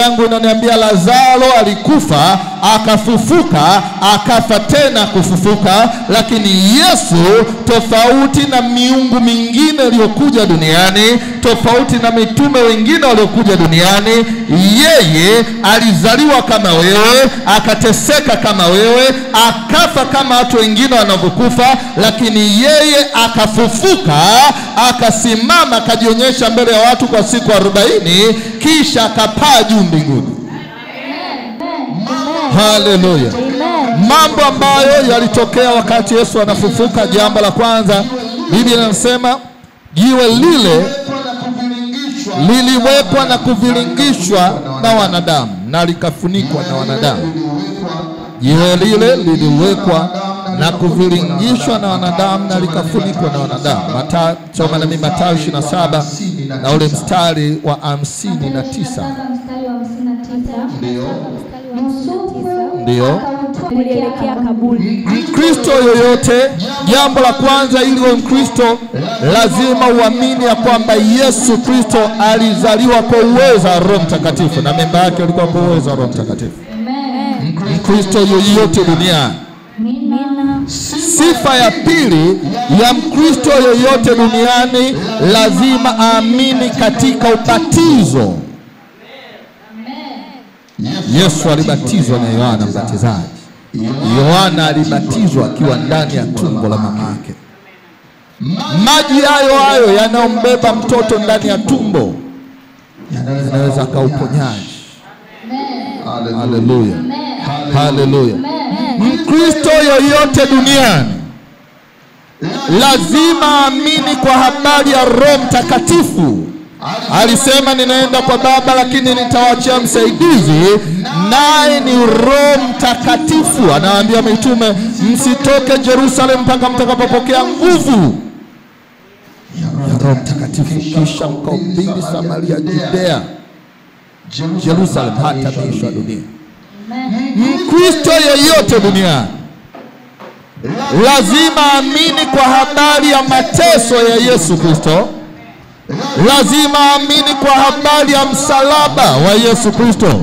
yangu inaniambia Lazaro alikufa, akafufuka, akafa tena kufufuka. Lakini Yesu, tofauti na miungu mingine iliyokuja duniani, tofauti na mitume wengine waliokuja duniani, yeye alizaliwa kama wewe, akateseka kama wewe, akafa kama watu wengine wanavyokufa, lakini yeye akafufuka, akasimama, akajionyesha mbele ya watu kwa siku 40, kisha akapaa juu mbinguni. Haleluya. Mambo ambayo yalitokea wakati Yesu anafufuka. Jambo la kwanza, Biblia inasema jiwe lile liliwekwa na kuviringishwa na wanadamu na likafunikwa na wanadamu. Jiwe lile liliwekwa na kuviringishwa na wanadamu na likafunikwa na wanadamu. Soma na mimi Mathayo 27 na ule mstari wa 59. Ndio. Mkristo yoyote, jambo la kwanza ili uwe Mkristo, lazima uamini ya kwamba Yesu Kristo alizaliwa kwa uwezo wa Roho Mtakatifu na mimba yake ilikuwa kwa uwezo wa Roho Mtakatifu. Mkristo yoyote duniani. Sifa ya pili ya Mkristo yoyote duniani, lazima aamini katika ubatizo. Yesu alibatizwa na Yohana Mbatizaji. Yohana alibatizwa akiwa ndani ya tumbo la mama yake. Maji hayo yanayombeba mtoto ndani ya tumbo yanaweza kauponyaji. Haleluya. Haleluya. Mkristo yoyote duniani lazima aamini kwa habari ya Roho Mtakatifu. Alisema ninaenda kwa Baba, lakini nitawaachia msaidizi, naye ni Roho Mtakatifu. Anawaambia mitume, msitoke Yerusalemu mpaka mtakapopokea nguvu ya Roho Mtakatifu, kisha mkahubiri Samaria, Judea, Yerusalemu hata mwisho wa dunia. Mkristo yeyote duniani lazima amini kwa habari ya mateso ya Yesu Kristo. Lazima amini kwa habari ya msalaba wa Yesu Kristo.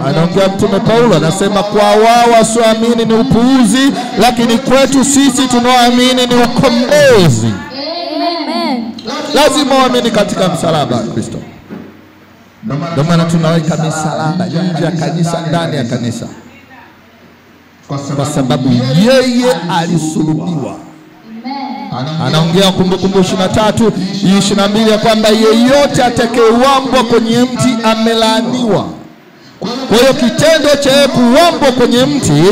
Anaongea Mtume Paulo, anasema kwa wao wasioamini ni upuuzi, lakini kwetu sisi tunaoamini ni ukombozi. Lazima uamini katika msalaba wa Kristo. Ndio maana tunaweka misalaba nje ya kanisa, ndani ya kanisa, kwa sababu yeye alisulubiwa. Anaongea Kumbukumbu 23:22 ya kwamba yeyote atakayeuambwa kwenye mti amelaaniwa. Kwa hiyo kitendo cha kuuambwa kwenye mti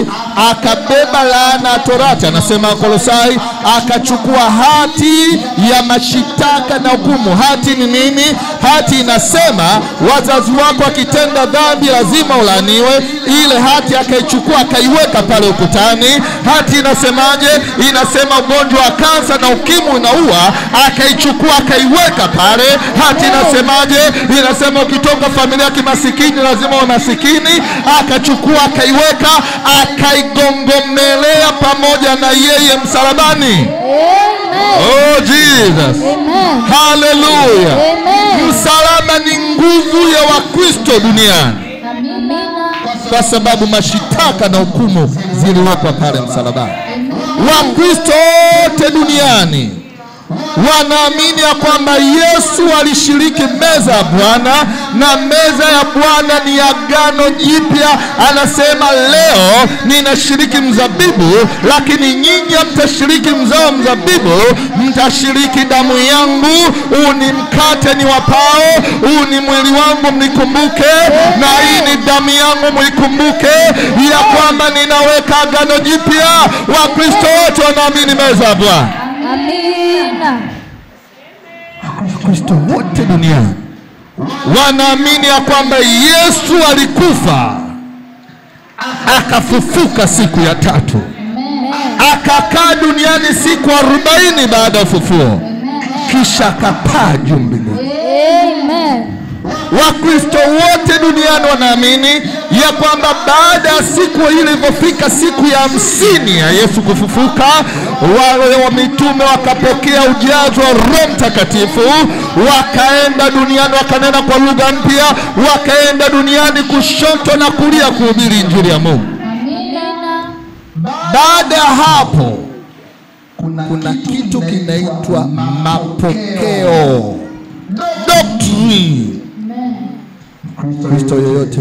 akabeba laana ya Torati, anasema Kolosai, akachukua hati ya mashitaka na hukumu. Hati ni nini? Hati inasema wazazi wako wakitenda dhambi lazima ulaaniwe. Ile hati akaichukua akaiweka pale ukutani. Hati inasemaje? Inasema ugonjwa wa kansa na ukimwi unaua, akaichukua akaiweka pale. Hati inasemaje? Inasema ukitoka familia kimasikini lazima umasikini, akachukua akaiweka, akaigongomelea pamoja na yeye msalabani. Oh Jesus. Amen. Hallelujah. Amen. Msalaba ni nguvu ya Wakristo duniani. Amina. Kwa sababu mashitaka na hukumu ziliwekwa pale msalabani. Wakristo wote duniani wanaamini ya kwamba Yesu alishiriki meza ya Bwana, na meza ya Bwana ni agano jipya. Anasema leo ninashiriki mzabibu, lakini nyinyi mtashiriki mzao mzabibu, mtashiriki damu yangu. Huu ni mkate ni wapao, huu ni mwili wangu mnikumbuke, na hii ni damu yangu mnikumbuke, ya kwamba ninaweka agano jipya. Wakristo wote wanaamini meza ya Bwana. Amina. Wakristo wote duniani wanaamini ya kwamba Yesu alikufa, akafufuka siku ya tatu, akakaa duniani siku 40 baada ya ufufuo, kisha akapaa juu mbinguni. Amen. Wakristo wote duniani wanaamini ya kwamba baada ya siku ile ilipofika siku ya 50 ya Yesu kufufuka, wale wa mitume wakapokea ujazo wa Roho Mtakatifu, wakaenda duniani wakanena kwa lugha mpya, wakaenda duniani kushoto na kulia kuhubiri injili ya Mungu. Baada ya hapo kuna kitu kinaitwa mapokeo, doctrine. Kristo yoyote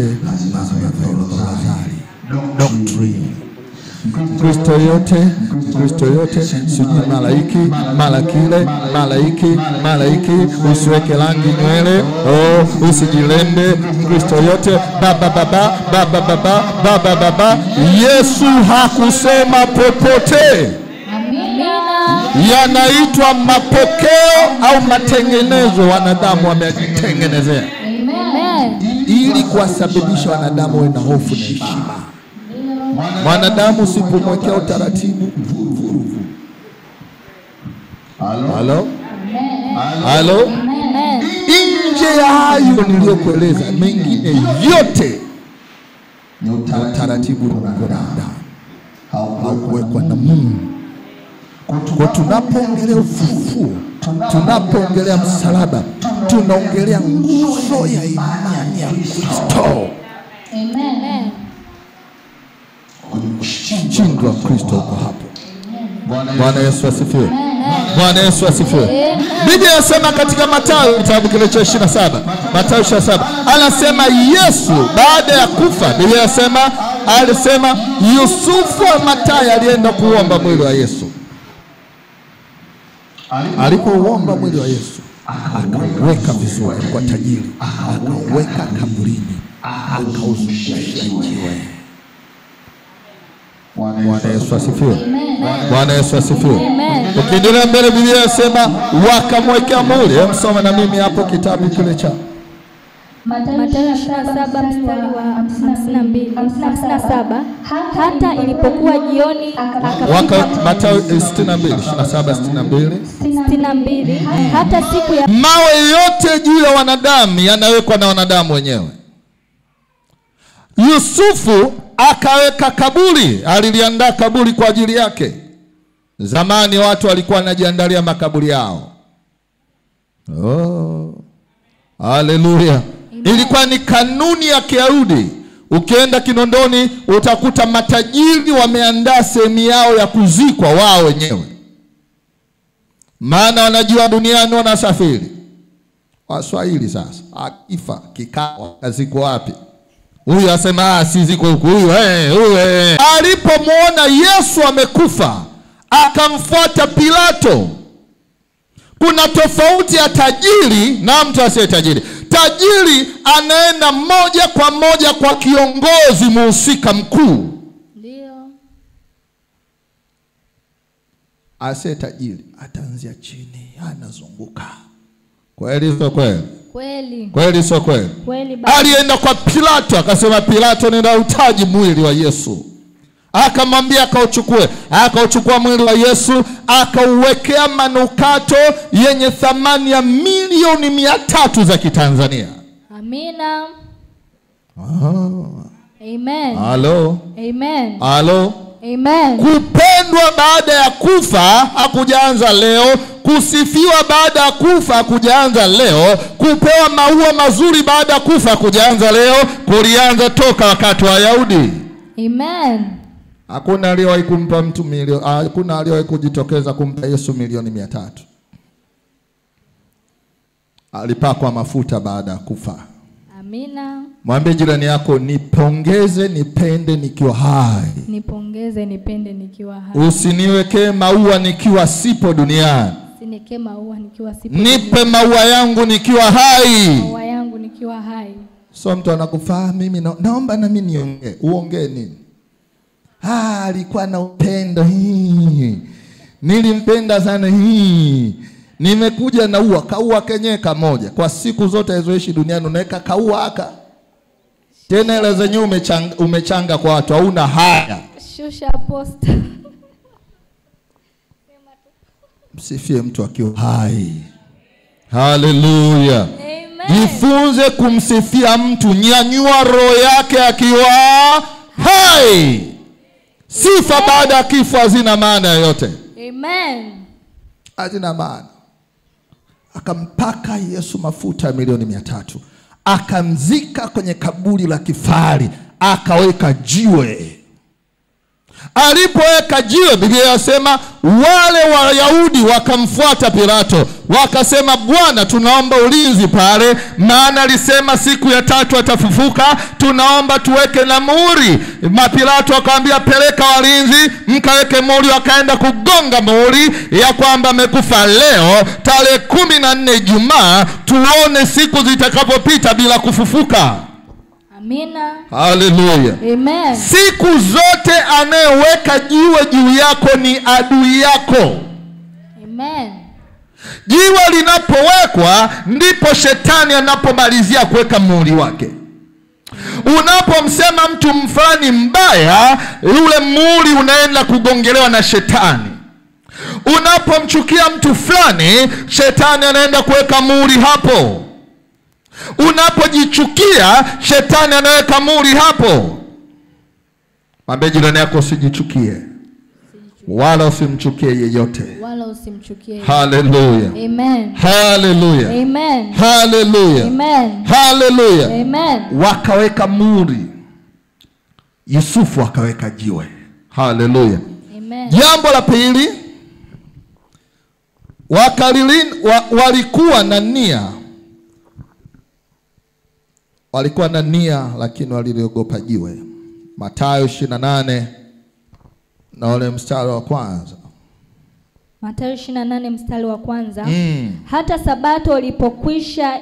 doctrine. Kristo yote sijui malaiki, usiweke rangi nywele, usijilende. Kristo yote baba. Yesu hakusema popote. Yanaitwa mapokeo au matengenezo wanadamu wamejitengenezea ili kuwasababisha wanadamu wawe na hofu na heshima. Mwanadamu usipomwekea utaratibu, halo, nje ya hayo niliyokueleza, mengine yote ni utaratibu wa mwanadamu, haukuwekwa na Mungu. Kwa tunapoongelea ufufuo, tunapoongelea msalaba, tunaongelea nguzo ya imani ya Kristo. Amen. Ushindi wa Kristo uko hapo. Bwana Yesu asifiwe. Bwana Yesu asifiwe. Biblia inasema katika Mathayo kitabu kile cha 27, Mathayo 27, anasema Yesu baada ya kufa, Biblia inasema alisema Yusufu wa Mataya alienda kuomba mwili wa Yesu. Alipouomba mwili wa Yesu, akaweka vizuri kwa tajiri, akaweka kaburini, akauzungusha jiwe. Bwana Yesu asifiwe. Bwana Yesu asifiwe. Ukiendelea mbele, Biblia inasema wakamwekea muhuri. Msoma na mimi hapo kitabu kile cha Mathayo 27 mstari wa 57. Hata ilipokuwa jioni akafika. Mathayo 62. Hata siku ya mawe yote juu ya wanadamu yanawekwa na wanadamu wenyewe. Yusufu akaweka kaburi, aliliandaa kaburi kwa ajili yake. Zamani watu walikuwa wanajiandalia makaburi yao. Haleluya. Ilikuwa ni kanuni ya Kiyahudi. Ukienda Kinondoni utakuta matajiri wameandaa sehemu yao ya kuzikwa wao wenyewe. Maana wanajua duniani wanasafiri. Waswahili sasa, akifa kikao kaziko wapi? Huyu asema si ziko huku, huyu Alipomwona Yesu amekufa, akamfuata Pilato. Kuna tofauti ya tajiri na mtu asiye tajiri. Tajiri anaenda moja kwa moja kwa kiongozi muhusika mkuu. Ndio. Asiye tajiri ataanzia chini, anazunguka. Kweli sio kweli? Kweli. Kweli sio kweli? Kweli baba. Alienda kwa Pilato, akasema Pilato, ninahitaji mwili wa Yesu. Akamwambia akauchukua mwili wa Yesu, akauwekea manukato yenye thamani ya milioni 300 za Kitanzania. Amina. Amen. Halo. Amen. Halo. Amen. Kupendwa baada ya kufa hakujaanza leo. Kusifiwa baada ya kufa hakujaanza leo. Kupewa maua mazuri baada ya kufa hakujaanza leo. Kulianza toka wakati wa Wayahudi. Amen. Hakuna aliyewahi kumpa mtu milioni, hakuna aliyewahi kujitokeza kumpa Yesu milioni 300. Alipakwa mafuta baada ya kufa. Amina. Mwambie jirani yako, nipongeze nipende nikiwa hai. Nipongeze nipende nikiwa hai. Usiniwekee maua nikiwa sipo duniani. Usiniwekee maua nikiwa sipo. Nipe maua yangu nikiwa hai. Maua yangu nikiwa hai. So mtu anakufaa, mimi naomba na mimi niongee. Uongee nini? Alikuwa na upendo hii. Nilimpenda sana hii. Nimekuja na ua, kaua kenye kamoja. Kwa siku zote alizoishi duniani unaweka kaua aka. Tena ile zenyewe umechanga kwa watu, hauna haya. Shusha posta. Msifie mtu akiwa hai. Hallelujah. Amen. Jifunze kumsifia mtu. Nyanyua roho yake akiwa hai. Sifa baada ya kifo hazina maana yoyote. Amen. Hazina maana. Akampaka Yesu mafuta milioni 300. Akamzika kwenye kaburi la kifahari. Akaweka jiwe. Alipoweka jiwe, Biblia inasema wale Wayahudi wakamfuata Pilato. Wakasema, Bwana, tunaomba ulinzi pale, maana alisema siku ya 3 atafufuka. Tunaomba tuweke na muhuri. Pilato akamwambia, peleka walinzi mkaweke muhuri. Wakaenda kugonga muhuri ya kwamba amekufa leo tarehe 14 Ijumaa, tuone siku zitakapopita bila kufufuka. Amina. Haleluya. Amen. Siku zote anayeweka jiwe juu yako ni adui yako. Amen. Jiwe linapowekwa ndipo shetani anapomalizia kuweka muhuri wake. Unapomsema mtu mfani mbaya, yule muhuri unaenda kugongelewa na shetani. Unapomchukia mtu fulani, shetani anaenda kuweka muhuri hapo. Unapojichukia, shetani anaweka muhuri hapo. Mwambie jirani yako, usijichukie. Wala usimchukie yeyote. Wala usimchukie. Haleluya. Amen. Haleluya. Amen. Haleluya. Amen. Haleluya. Amen. Wakaweka muhuri. Yusufu akaweka jiwe. Haleluya. Amen. Jambo la pili, walikuwa na nia. Walikuwa na nia lakini waliliogopa jiwe. Mathayo 28 na ule mstari wa kwanza. Mathayo 28 mstari wa kwanza. Hata Sabato ilipokwisha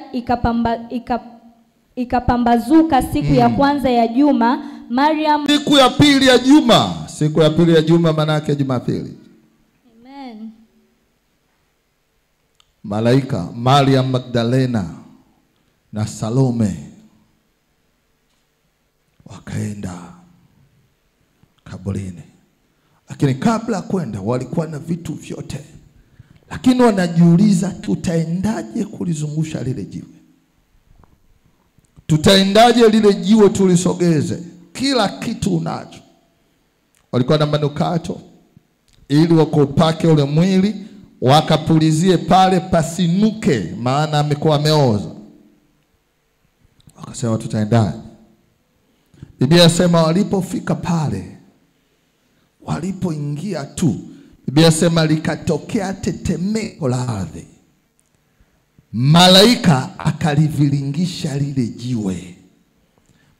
ikapambazuka siku ya kwanza ya juma, Mariam. Siku ya pili ya juma. Siku ya pili ya juma maana yake Jumapili. Amen. Malaika Mariam Magdalena na Salome wakaenda kaburini. Lakini kabla kwenda walikuwa na vitu vyote. Lakini wanajiuliza, tutaendaje kulizungusha lile jiwe? Tutaendaje lile jiwe tulisogeze? Kila kitu unacho. Walikuwa na manukato ili wakopake ule mwili, wakapulizie pale pasinuke, maana amekuwa ameoza. Wakasema, tutaendaje? Biblia inasema walipofika pale, walipoingia tu, Biblia inasema likatokea tetemeko la ardhi. Malaika akaliviringisha lile jiwe.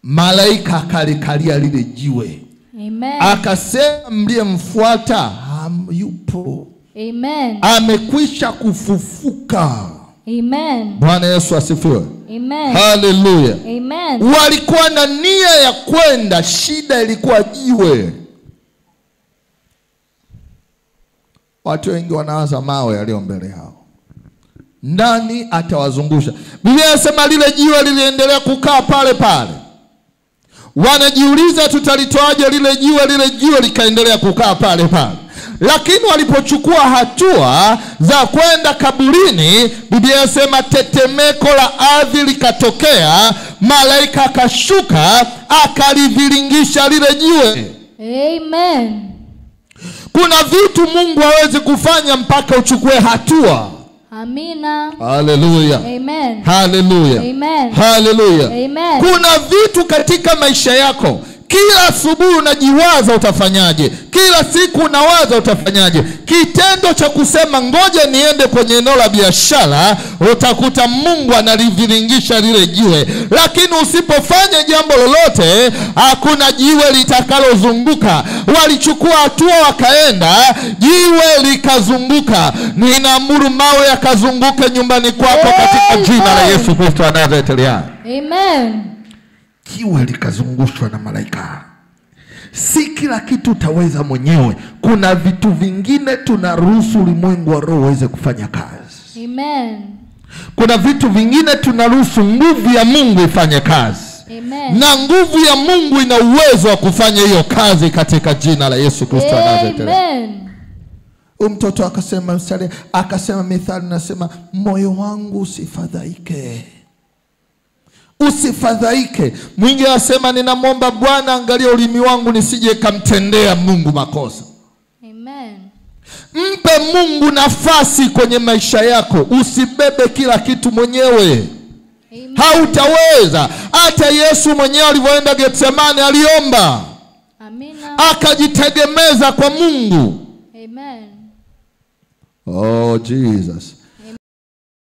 Malaika akalikalia lile jiwe. Amen. Akasema, mliyemfuata hayupo. Amen. Amekwisha kufufuka. Amen. Bwana Yesu asifiwe. Amen. Haleluya. Amen. Walikuwa na nia ya kwenda, shida ilikuwa jiwe. Watu wengi wanawaza mawe yaliyo mbele yao. Nani atawazungusha? Biblia inasema lile jiwe liliendelea kukaa pale pale. Wanajiuliza, tutalitoaje lile jiwe? Lile jiwe likaendelea kukaa pale pale. Lakini walipochukua hatua za kwenda kaburini, Biblia inasema tetemeko la ardhi likatokea, malaika akashuka akaliviringisha lile jiwe. Amen. Kuna vitu Mungu hawezi kufanya mpaka uchukue hatua. Amina. Haleluya. Amen. Haleluya. Amen. Haleluya. Amen. Kuna vitu katika maisha yako, kila asubuhi unajiwaza utafanyaje, kila siku unawaza utafanyaje. Kitendo cha kusema ngoja niende kwenye eneo la biashara, utakuta Mungu analiviringisha lile jiwe. Lakini usipofanya jambo lolote, hakuna jiwe litakalozunguka. Walichukua hatua wakaenda, jiwe likazunguka. Ninaamuru mawe yakazunguke nyumbani kwako katika jina la Yesu Kristo wa Nazareti. Amen. Jiwe likazungushwa na malaika. Si kila kitu utaweza mwenyewe. Kuna vitu vingine tunaruhusu ulimwengu wa roho uweze kufanya kazi. Amen. Kuna vitu vingine tunaruhusu nguvu ya Mungu ifanye kazi. Amen. Na nguvu ya Mungu ina uwezo wa kufanya hiyo kazi katika jina la Yesu Kristo wa Nazareti. Amen. Mtoto akasema Mithali nasema, moyo wangu usifadhaike. Usifadhaike. Mwingi asema ninamwomba Bwana angalia ulimi wangu nisije kamtendea Mungu makosa. Amen. Mpe Mungu nafasi kwenye maisha yako. Usibebe kila kitu mwenyewe. Amen. Hautaweza. Hata Yesu mwenyewe alivyoenda Getsemane aliomba. Amina. Akajitegemeza kwa Mungu. Amen. Oh Jesus.